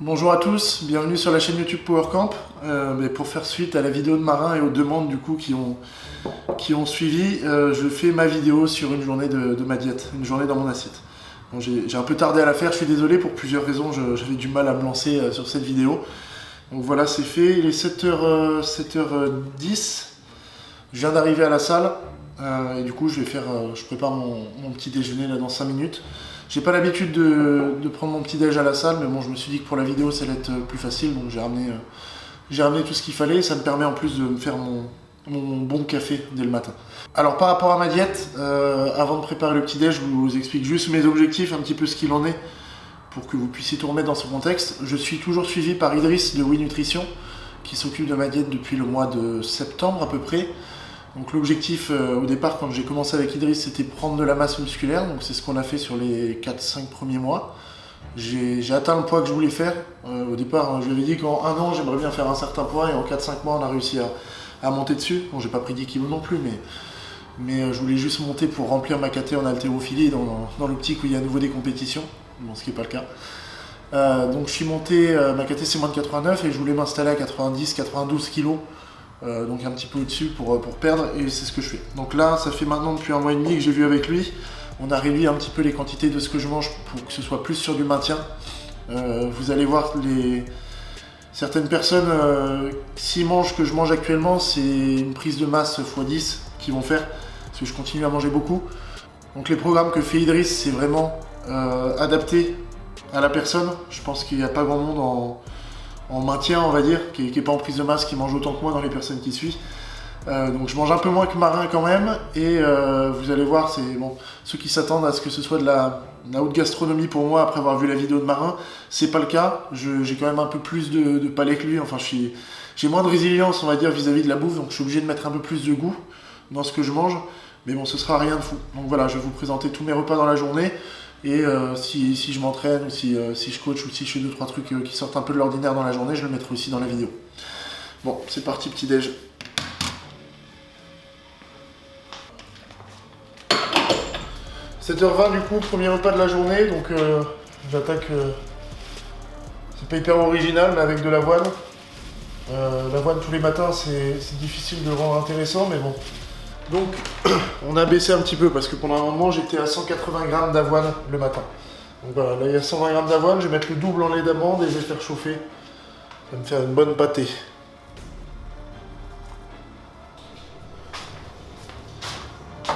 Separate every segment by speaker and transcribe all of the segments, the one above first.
Speaker 1: Bonjour à tous, bienvenue sur la chaîne YouTube PowerCamp. Pour faire suite à la vidéo de Marin et aux demandes du coup qui ont suivi, je fais ma vidéo sur une journée de ma diète, une journée dans mon assiette. Bon, j'ai un peu tardé à la faire, je suis désolé pour plusieurs raisons, j'avais du mal à me lancer sur cette vidéo. Donc voilà, c'est fait, il est 7h10, je viens d'arriver à la salle et du coup je prépare mon petit déjeuner là dans 5 minutes. J'ai pas l'habitude de prendre mon petit déj à la salle, mais bon, je me suis dit que pour la vidéo ça allait être plus facile, donc j'ai ramené tout ce qu'il fallait. Ça me permet en plus de me faire mon bon café dès le matin. Alors par rapport à ma diète, avant de préparer le petit déj, je vous explique juste mes objectifs, un petit peu ce qu'il en est, pour que vous puissiez tout remettre dans ce contexte. Je suis toujours suivi par Idriss de Oui Nutrition, qui s'occupe de ma diète depuis le mois de septembre à peu près. Donc l'objectif au départ quand j'ai commencé avec Idriss c'était prendre de la masse musculaire, donc c'est ce qu'on a fait sur les 4-5 premiers mois. J'ai atteint le poids que je voulais faire. Au départ je lui avais dit qu'en 1 an j'aimerais bien faire un certain poids et en 4-5 mois on a réussi à monter dessus. Bon j'ai pas pris 10 kilos non plus mais je voulais juste monter pour remplir ma caté en haltérophilie dans l'optique où il y a à nouveau des compétitions, bon, ce qui n'est pas le cas. Donc je suis monté, ma caté c'est moins de 89 et je voulais m'installer à 90-92 kilos. Donc un petit peu au-dessus pour perdre, et c'est ce que je fais. Donc là, ça fait maintenant depuis 1 mois et demi que j'ai vu avec lui. On a réduit un petit peu les quantités de ce que je mange pour que ce soit plus sur du maintien. Vous allez voir certaines personnes, s'ils mangent ce que je mange actuellement, c'est une prise de masse x10 qu'ils vont faire, parce que je continue à manger beaucoup. Donc les programmes que fait Idriss, c'est vraiment adapté à la personne. Je pense qu'il n'y a pas grand monde en maintien, on va dire, qui n'est pas en prise de masse, qui mange autant que moi dans les personnes qui suivent. Donc je mange un peu moins que Marin quand même, et vous allez voir, c'est bon, ceux qui s'attendent à ce que ce soit de la haute gastronomie pour moi après avoir vu la vidéo de Marin, c'est pas le cas. J'ai quand même un peu plus de palais que lui, enfin j'ai moins de résilience on va dire vis-à-vis de la bouffe, donc je suis obligé de mettre un peu plus de goût dans ce que je mange, mais bon ce sera rien de fou. Donc voilà, je vais vous présenter tous mes repas dans la journée. Et si je m'entraîne, ou si je coach, ou si je fais 2-3 trucs qui sortent un peu de l'ordinaire dans la journée, je le mettrai aussi dans la vidéo. Bon, c'est parti, petit déj. « 7h20 du coup, premier repas de la journée, donc j'attaque, c'est pas hyper original, mais avec de l'avoine. L'avoine tous les matins, c'est difficile de le rendre intéressant, mais bon. Donc, on a baissé un petit peu parce que pendant un moment, j'étais à 180 grammes d'avoine le matin. Donc voilà, là il y a 120 grammes d'avoine, je vais mettre le double en lait d'amande et je vais faire chauffer. Ça va me faire une bonne pâtée.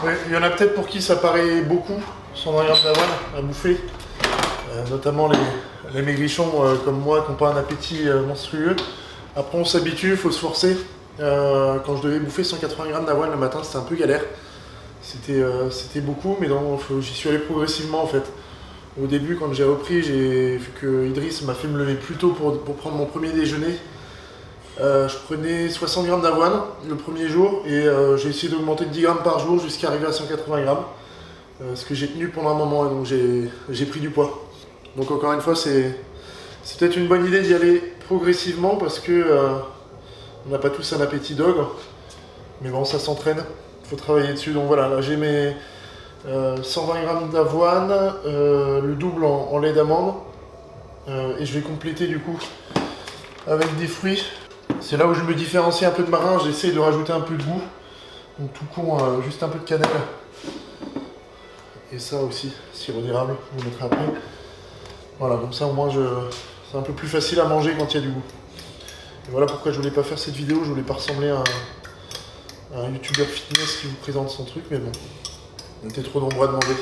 Speaker 1: Ouais, il y en a peut-être pour qui ça paraît beaucoup, 120 grammes d'avoine à bouffer. Notamment les maigrichons comme moi qui n'ont pas un appétit monstrueux. Après on s'habitue, il faut se forcer. Quand je devais bouffer 180 grammes d'avoine le matin, c'était un peu galère. C'était beaucoup, mais j'y suis allé progressivement en fait. Au début, quand j'ai repris, j'ai vu que Idriss m'a fait me lever plus tôt pour prendre mon premier déjeuner. Je prenais 60 grammes d'avoine le premier jour et j'ai essayé d'augmenter de 10 grammes par jour jusqu'à arriver à 180 grammes. Ce que j'ai tenu pendant un moment et donc j'ai pris du poids. Donc encore une fois, c'est peut-être une bonne idée d'y aller progressivement parce que on n'a pas tous un appétit d'ogre, mais bon, ça s'entraîne, il faut travailler dessus. Donc voilà, là j'ai mes 120 grammes d'avoine, le double en lait d'amande, et je vais compléter du coup avec des fruits. C'est là où je me différencie un peu de Marin, j'essaie de rajouter un peu de goût. Donc tout con, juste un peu de cannelle. Et ça aussi, sirop d'érable, je vous mettrai après. Voilà, comme ça au moins c'est un peu plus facile à manger quand il y a du goût. Et voilà pourquoi je voulais pas faire cette vidéo, je voulais pas ressembler à un youtubeur fitness qui vous présente son truc, mais bon, on était trop nombreux à demander.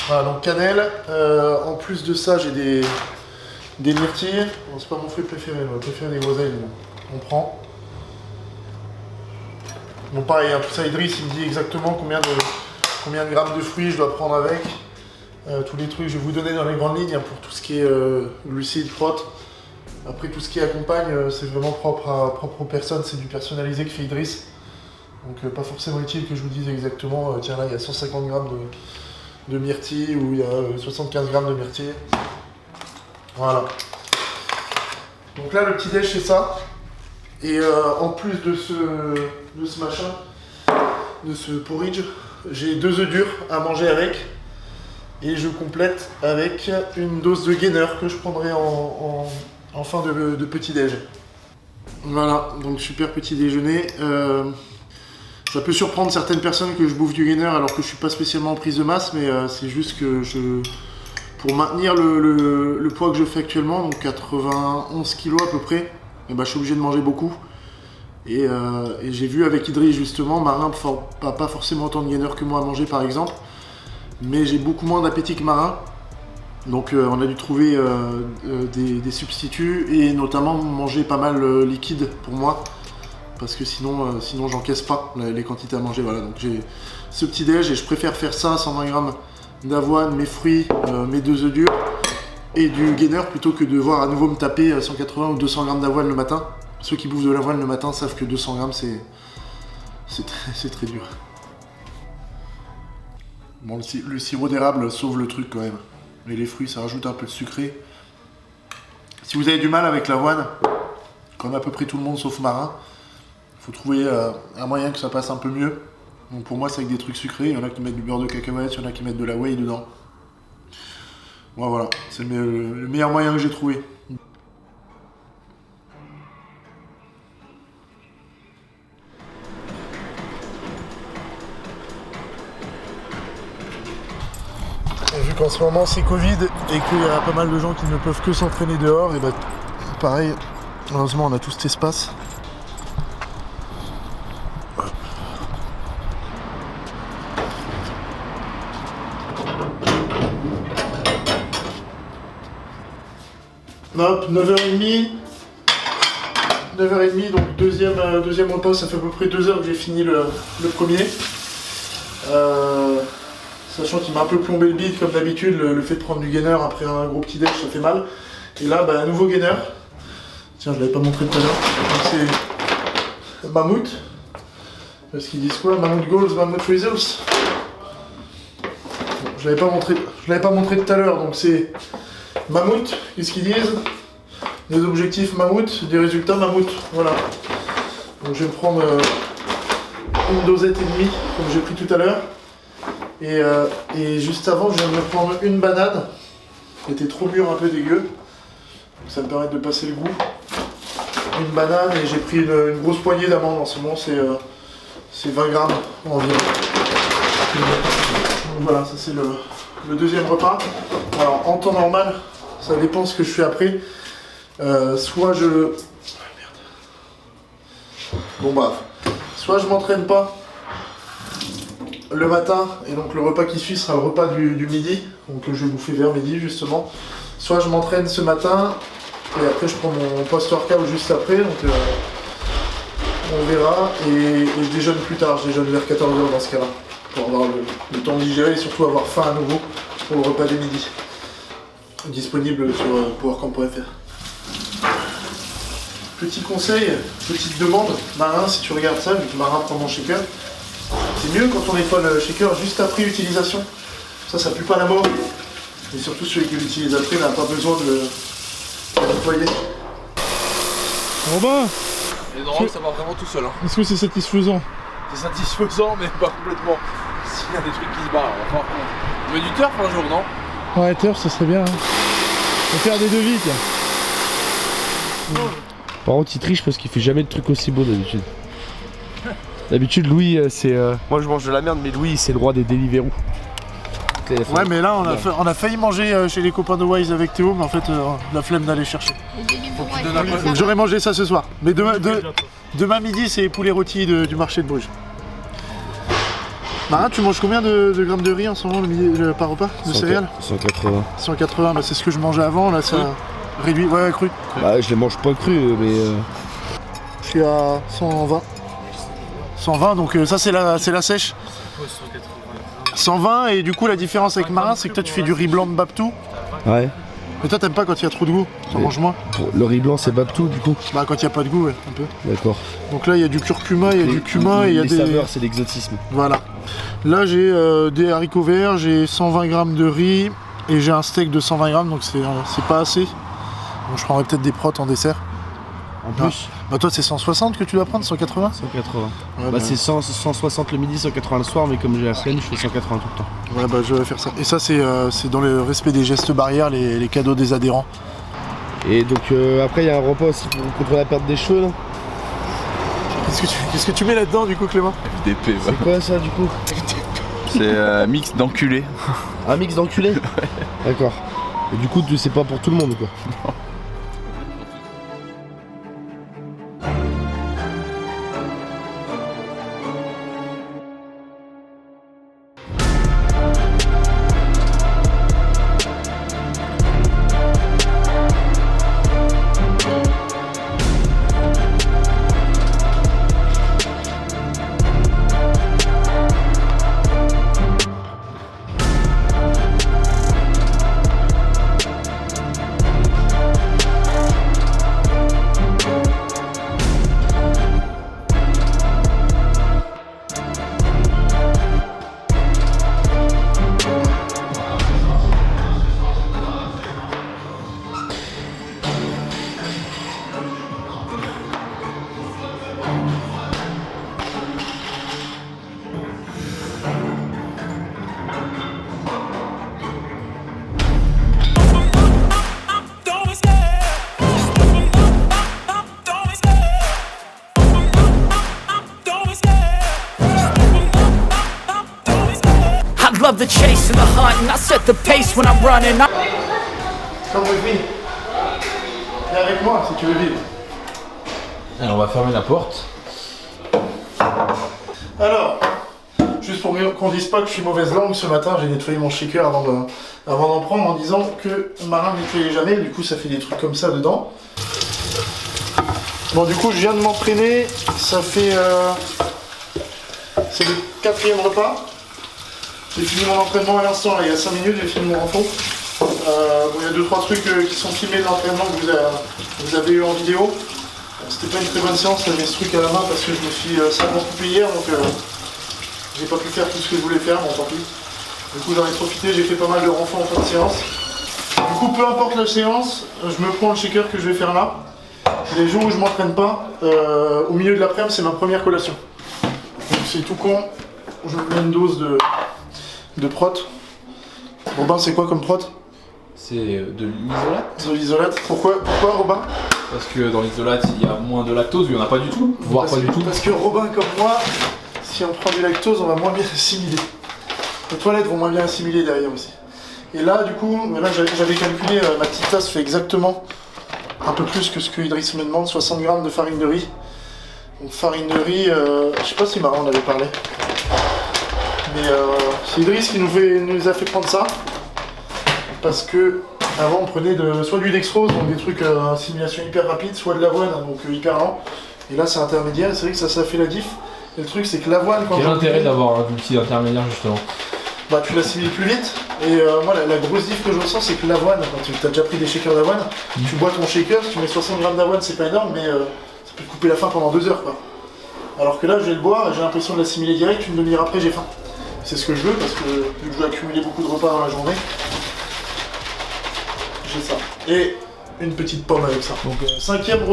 Speaker 1: Voilà, donc cannelle, en plus de ça j'ai des myrtilles, bon, c'est pas mon fruit préféré, mon préféré des groseilles, mais bon, on prend. Bon pareil, hein, tout ça Idriss il me dit exactement combien de grammes de fruits je dois prendre avec. Tous les trucs je vais vous donner dans les grandes lignes hein, pour tout ce qui est glucides, protes. Après tout ce qui accompagne, c'est vraiment propre aux personnes, c'est du personnalisé que fait Idriss. Donc pas forcément utile que je vous dise exactement, tiens là il y a 150 grammes de myrtilles ou il y a 75 grammes de myrtilles. Voilà. Donc là le petit déj c'est ça. Et en plus de ce machin, de ce porridge, j'ai 2 œufs durs à manger avec. Et je complète avec une dose de gainer que je prendrai en fin de petit déj. Voilà, donc super petit déjeuner. Ça peut surprendre certaines personnes que je bouffe du gainer alors que je suis pas spécialement en prise de masse, mais c'est juste que pour maintenir le poids que je fais actuellement, donc 91 kg à peu près, et je suis obligé de manger beaucoup. Et j'ai vu avec Idriss justement, Marin n'a pas forcément autant de gainer que moi à manger par exemple, mais j'ai beaucoup moins d'appétit que Marin. Donc on a dû trouver des substituts et notamment manger pas mal liquide pour moi. Parce que sinon j'encaisse pas les quantités à manger. Voilà, donc j'ai ce petit déj et je préfère faire ça, 120 g d'avoine, mes fruits, mes 2 œufs durs et du gainer plutôt que de devoir à nouveau me taper 180 ou 200 g d'avoine le matin. Ceux qui bouffent de l'avoine le matin savent que 200 g c'est très dur. Bon, le sirop d'érable sauve le truc quand même. Mais les fruits ça rajoute un peu de sucré. Si vous avez du mal avec l'avoine, comme à peu près tout le monde sauf Marin, faut trouver un moyen que ça passe un peu mieux. Donc pour moi c'est avec des trucs sucrés, il y en a qui mettent du beurre de cacahuète, il y en a qui mettent de la whey dedans. Moi voilà, c'est le meilleur moyen que j'ai trouvé. Et vu qu'en ce moment c'est Covid et qu'il y a pas mal de gens qui ne peuvent que s'entraîner dehors, et pareil, heureusement on a tout cet espace. 9h30, donc deuxième repas, ça fait à peu près 2 heures que j'ai fini le premier. Sachant qu'il m'a un peu plombé le bide comme d'habitude, le fait de prendre du gainer après un gros petit déj ça fait mal. Et là un nouveau gainer. Tiens, je l'avais pas montré tout à l'heure. C'est Mammouth. Parce qu'ils disent quoi? Mammouth Goals, Mammouth Results. Bon, je l'avais pas montré tout à l'heure, donc c'est Mammouth, qu'est-ce qu'ils disent? Des objectifs Mammouth, des résultats Mammouth, voilà. Donc je vais me prendre une dosette et demie, comme j'ai pris tout à l'heure. Et juste avant, je viens de me prendre une banane, qui était trop mûre, un peu dégueu. Donc ça me permet de passer le goût. Une banane et j'ai pris une grosse poignée d'amandes en ce moment, c'est 20 grammes environ. Donc voilà, ça c'est le deuxième repas. Alors en temps normal, ça dépend ce que je fais après. Soit je... soit je m'entraîne pas le matin, et donc le repas qui suit sera le repas du midi, donc je vais bouffer vers midi justement. Soit je m'entraîne ce matin, et après je prends mon post-workout juste après, donc on verra, et je déjeune plus tard, je déjeune vers 14h dans ce cas-là, pour avoir le temps de digérer et surtout avoir faim à nouveau pour le repas du midi. Disponible sur powercamp.fr. Petit conseil, petite demande, Marin, si tu regardes ça, vu que Marin prend mon shaker, c'est mieux quand on nettoie le shaker juste après utilisation. Ça pue pas la mort. Et surtout celui qui l'utilise après n'a pas besoin de le nettoyer. Robin,
Speaker 2: les drogues ça va vraiment tout seul. Hein.
Speaker 1: Est-ce que c'est satisfaisant?
Speaker 2: C'est satisfaisant mais pas complètement. S'il y a des trucs qui se barrent, on va on met du turf un jour, non?
Speaker 1: Ouais, turf ça serait bien. Hein. Faut faire des devis quoi.
Speaker 3: Par contre il triche parce qu'il fait jamais de trucs aussi beaux d'habitude. D'habitude Louis c'est... Moi je mange de la merde mais Louis c'est le roi des Deliveroo.
Speaker 1: Ouais mais là on a failli manger chez les copains de Wise avec Théo mais en fait la flemme d'aller chercher. Donc j'aurais mangé ça ce soir. Mais demain midi c'est poulet rôti du marché de Bruges. Marin, tu manges combien de grammes de riz en ce moment par repas de céréales?
Speaker 3: 180.
Speaker 1: 180, bah c'est ce que je mangeais avant, là ça réduit, ouais cru.
Speaker 3: Bah je les mange pas cru mais...
Speaker 1: Je suis à 120. 120 donc ça c'est la sèche. 120 et du coup la différence avec Marin c'est que toi tu fais du riz blanc de Babtou.
Speaker 3: Ouais.
Speaker 1: Mais toi t'aimes pas quand il y a trop de goût, t'en manges moins.
Speaker 3: Le riz blanc c'est Babtou du coup?
Speaker 1: Bah quand il n'y a pas de goût ouais, un peu.
Speaker 3: D'accord.
Speaker 1: Donc là il y a du curcuma, il y a du cumin et il y a des...
Speaker 3: saveurs, c'est l'exotisme.
Speaker 1: Voilà. Là j'ai des haricots verts, j'ai 120 grammes de riz et j'ai un steak de 120 grammes donc c'est pas assez. Donc je prendrais peut-être des protes en dessert.
Speaker 3: En plus.
Speaker 1: Bah toi c'est 160 que tu dois prendre, 180
Speaker 3: 180.
Speaker 1: Ouais,
Speaker 3: Bah c'est 160 le midi, 180 le soir, mais comme j'ai la flemme, je fais 180 tout le temps.
Speaker 1: Ouais bah je vais faire ça. Et ça c'est dans le respect des gestes barrières, les cadeaux des adhérents.
Speaker 3: Et donc après il y a un repas aussi contre la perte des cheveux là.
Speaker 1: Qu'est-ce que tu mets là-dedans du coup Clément?
Speaker 2: FDP, va.
Speaker 3: C'est quoi ça du coup?
Speaker 2: C'est mix d'enculé.
Speaker 3: Un mix d'enculés? D'accord. Et du coup c'est pas pour tout le monde quoi.
Speaker 4: I love the chase and the hunt, and I set the pace when I'm running.
Speaker 1: Come with me. Viens avec moi si tu veux vivre.
Speaker 2: Alors on va fermer la porte.
Speaker 1: Alors, juste pour qu'on dise pas que je suis mauvaise langue, ce matin j'ai nettoyé mon shaker avant d'en prendre en disant que Marin ne nettoyait jamais, du coup ça fait des trucs comme ça dedans. Bon du coup je viens de m'entraîner, ça fait... c'est le 4e repas. J'ai fini mon entraînement à l'instant, là il y a 5 minutes, j'ai fini mon renfort. Bon, il y a 2-3 trucs qui sont filmés de l'entraînement que vous avez eu en vidéo. C'était pas une très bonne séance, j'avais ce truc à la main parce que je me suis simplement coupé hier, donc j'ai pas pu faire tout ce que je voulais faire, bon tant pis. Du coup j'en ai profité, j'ai fait pas mal de renforts en fin de séance. Du coup peu importe la séance, je me prends le shaker que je vais faire là. Les jours où je m'entraîne pas, au milieu de l'après-midi c'est ma première collation. Donc c'est tout con, je me mets une dose de prot. Robin c'est quoi comme prot?
Speaker 2: C'est de l'isolate.
Speaker 1: De l'isolate. Pourquoi Robin?
Speaker 2: Parce que dans l'isolate il y a moins de lactose, il n'y en a pas du tout, voire pas du tout.
Speaker 1: Parce que Robin comme moi, si on prend du lactose, on va moins bien assimiler. Les toilettes vont moins bien assimiler derrière aussi. Et là du coup, là j'avais calculé, ma petite tasse fait exactement un peu plus que ce que Idriss me demande, 60 g de farine de riz. Donc farine de riz, je sais pas si Marin en avait parlé. Mais c'est Idriss qui nous a fait prendre ça. Parce que avant on prenait soit du dextrose, donc des trucs à assimilation hyper rapide, soit de l'avoine, donc hyper lent. Et là c'est intermédiaire, c'est vrai que ça fait la diff. Et le truc c'est que l'avoine quand...
Speaker 2: Quel l'intérêt d'avoir un outil intermédiaire justement?
Speaker 1: Bah tu l'assimiles plus vite. Et moi la grosse diff que je ressens c'est que l'avoine, quand tu as déjà pris des shakers d'avoine, tu bois ton shaker, si tu mets 60 g d'avoine c'est pas énorme, mais ça peut te couper la faim pendant 2 heures quoi. Alors que là je vais le boire, j'ai l'impression de l'assimiler direct, une demi-heure après j'ai faim. C'est ce que je veux parce que vu que je veux accumuler beaucoup de repas dans la journée, j'ai ça. Et une petite pomme avec ça. Donc 5e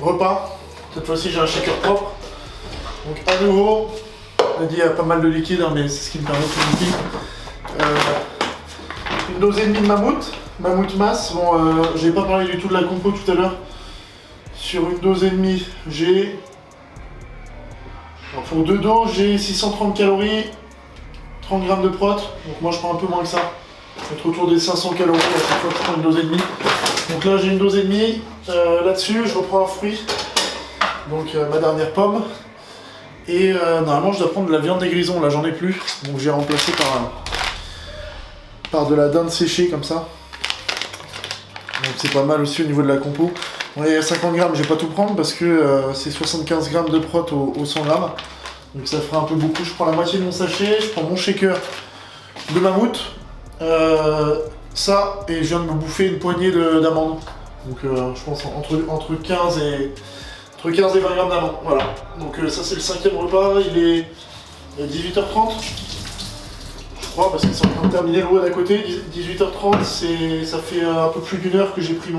Speaker 1: repas, cette fois-ci j'ai un shaker propre. Donc à nouveau, on a dit il y a pas mal de liquide, hein, mais c'est ce qui me permet de faire liquide. Une dose et demie de mammouth masse. Bon, j'ai pas parlé du tout de la compo tout à l'heure. Sur une dose et demie, j'ai... Alors pour 2 doses, j'ai 630 calories, 30 g de prot. Donc moi je prends un peu moins que ça. Être autour des 500 calories à chaque fois que je prends une dose et demie. Donc là j'ai une dose et demie. Là-dessus je reprends un fruit. Donc ma dernière pomme. Et normalement je dois prendre de la viande des grisons, là j'en ai plus. Donc j'ai remplacé par de la dinde séchée comme ça. Donc c'est pas mal aussi au niveau de la compo. Bon, il y a 50 grammes, je vais pas tout prendre parce que c'est 75 grammes de prot au 100 grammes. Donc ça fera un peu beaucoup. Je prends la moitié de mon sachet, je prends mon shaker de mammouth. Ça, et je viens de me bouffer une poignée d'amandes. Donc je pense entre 15 et 20 grammes d'amandes. Voilà. Donc ça c'est le 5e repas, il est 18h30. Je crois, parce qu'ils sont en train de terminer le road à côté. 18h30, ça fait un peu plus d'1 heure que j'ai pris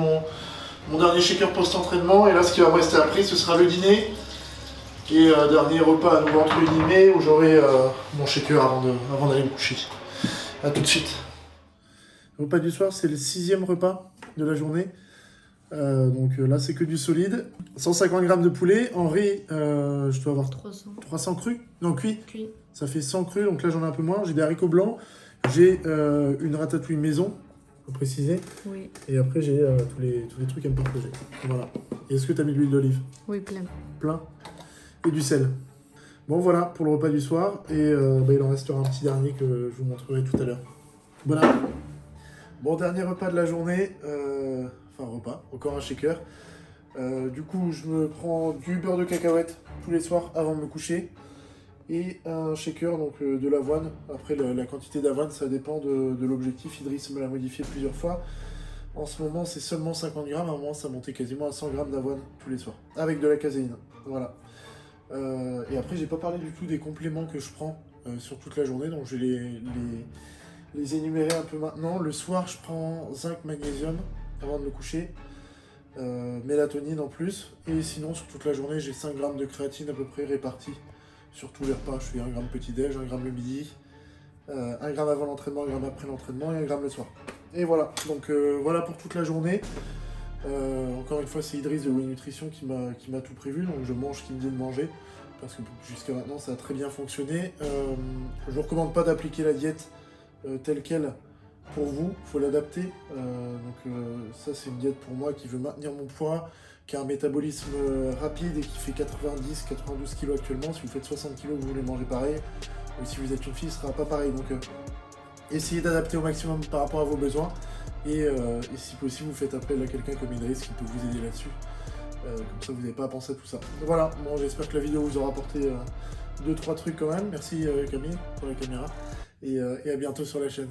Speaker 1: mon dernier shaker post-entraînement. Et là, ce qui va me rester après, ce sera le dîner. Et dernier repas à nouveau entre guillemets où j'aurai mon shaker avant d'aller me coucher. A tout de suite. Le repas du soir, c'est le 6e repas de la journée. Donc là, c'est que du solide. 150 g de poulet. En riz, je dois avoir 300 crus. Non, cuit. Ça fait 100 crus, donc là, j'en ai un peu moins. J'ai des haricots blancs. J'ai une ratatouille maison, faut préciser. Oui. Et après, j'ai tous les trucs à me partager. Voilà. Et est-ce que tu as mis de l'huile d'olive?
Speaker 5: Oui, plein.
Speaker 1: Plein. Et du sel. Bon, voilà pour le repas du soir. Et il en restera un petit dernier que je vous montrerai tout à l'heure. Voilà. Bon, dernier repas de la journée. Enfin, repas. Encore un shaker. Du coup, je me prends du beurre de cacahuète tous les soirs avant de me coucher. Et un shaker, donc de l'avoine. Après, la quantité d'avoine, ça dépend de l'objectif. Idriss me l'a modifié plusieurs fois. En ce moment, c'est seulement 50 grammes. À un moment, ça montait quasiment à 100 grammes d'avoine tous les soirs. Avec de la caséine. Voilà. Et après, j'ai pas parlé du tout des compléments que je prends sur toute la journée. Donc, je vais les énumérer un peu maintenant. Le soir, je prends zinc, magnésium avant de me coucher. Mélatonine en plus. Et sinon, sur toute la journée, j'ai 5 grammes de créatine à peu près répartis sur tous les repas. Je fais 1 gramme petit-déj, 1 gramme le midi, 1 gramme avant l'entraînement, 1 gramme après l'entraînement et 1 gramme le soir. Et voilà, donc voilà pour toute la journée. Encore une fois, c'est Idriss de Whey Nutrition qui m'a tout prévu, donc je mange ce qu'il me dit de manger, parce que jusqu'à maintenant ça a très bien fonctionné. Je ne vous recommande pas d'appliquer la diète telle qu'elle pour vous, il faut l'adapter. Ça c'est une diète pour moi qui veut maintenir mon poids, qui a un métabolisme rapide et qui fait 90-92 kg actuellement. Si vous faites 60 kg, vous voulez manger pareil, ou si vous êtes une fille, ce ne sera pas pareil. Donc essayez d'adapter au maximum par rapport à vos besoins. Et si possible, vous faites appel à quelqu'un comme Idriss qui peut vous aider là-dessus. Comme ça, vous n'avez pas à penser à tout ça. Donc, voilà, bon, j'espère que la vidéo vous aura apporté 2-3 trucs quand même. Merci Camille pour la caméra. Et à bientôt sur la chaîne.